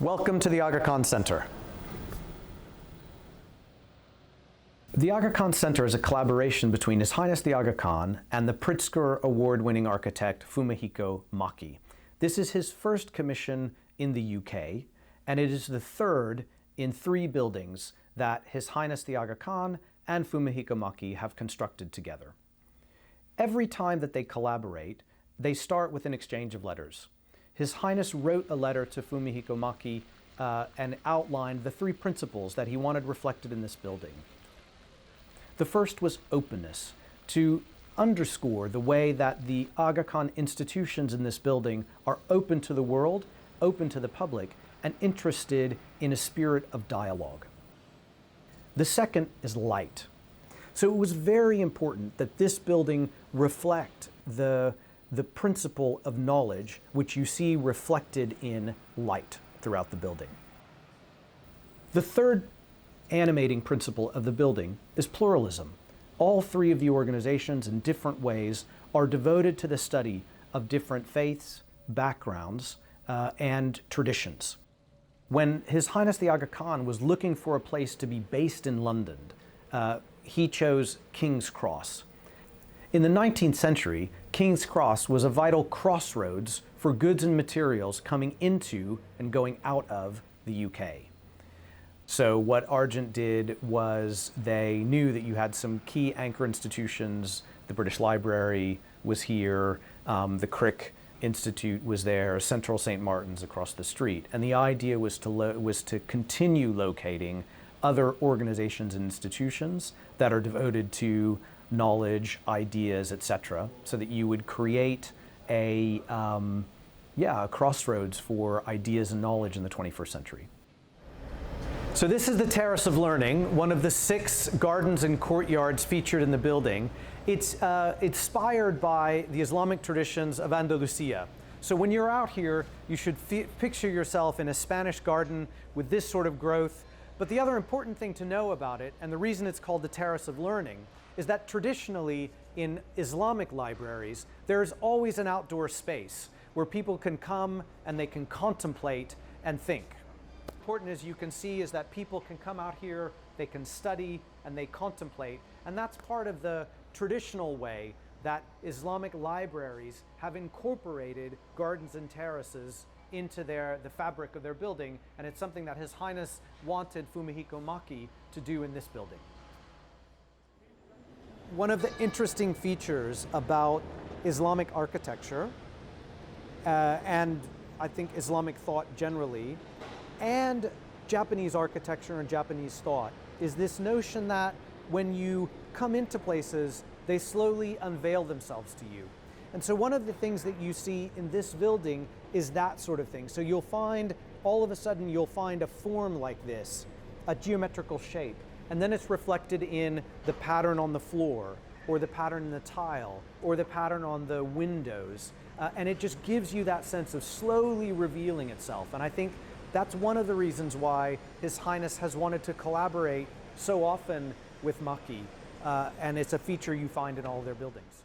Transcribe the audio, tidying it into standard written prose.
Welcome to the Aga Khan Center. The Aga Khan Center is a collaboration between His Highness the Aga Khan and the Pritzker Award-winning architect Fumihiko Maki. This is his first commission in the UK, and it is the third in 3 buildings that His Highness the Aga Khan and Fumihiko Maki have constructed together. Every time that they collaborate, they start with an exchange of letters. His Highness wrote a letter to Fumihiko Maki and outlined the 3 principles that he wanted reflected in this building. The first was openness, to underscore the way that the Aga Khan institutions in this building are open to the world, open to the public, and interested in a spirit of dialogue. The second is light. So it was very important that this building reflect the principle of knowledge, which you see reflected in light throughout the building. The third animating principle of the building is pluralism. All 3 of the organizations in different ways are devoted to the study of different faiths, backgrounds, and traditions. When His Highness the Aga Khan was looking for a place to be based in London, he chose King's Cross. In the 19th century, King's Cross was a vital crossroads for goods and materials coming into and going out of the UK. So what Argent did was they knew that you had some key anchor institutions. The British Library was here, the Crick Institute was there, Central St. Martin's across the street. And the idea was to continue locating other organizations and institutions that are devoted to knowledge, ideas, etc., so that you would create a crossroads for ideas and knowledge in the 21st century. So this is the Terrace of Learning, one of the 6 gardens and courtyards featured in the building. It's inspired by the Islamic traditions of Andalusia. So when you're out here, you should picture yourself in a Spanish garden with this sort of growth. But the other important thing to know about it, and the reason it's called the Terrace of Learning, is that traditionally in Islamic libraries, there's always an outdoor space where people can come and they can contemplate and think. Important, as you can see, is that people can come out here, they can study and they contemplate, and that's part of the traditional way that Islamic libraries have incorporated gardens and terraces into the fabric of their building, and it's something that His Highness wanted Fumihiko Maki to do in this building. One of the interesting features about Islamic architecture, and I think Islamic thought generally, and Japanese architecture and Japanese thought, is this notion that when you come into places, they slowly unveil themselves to you. And so one of the things that you see in this building is that sort of thing. So you'll find, all of a sudden, you'll find a form like this, a geometrical shape, and then it's reflected in the pattern on the floor, or the pattern in the tile, or the pattern on the windows. And it just gives you that sense of slowly revealing itself. And I think that's one of the reasons why His Highness has wanted to collaborate so often with Maki. And it's a feature you find in all of their buildings.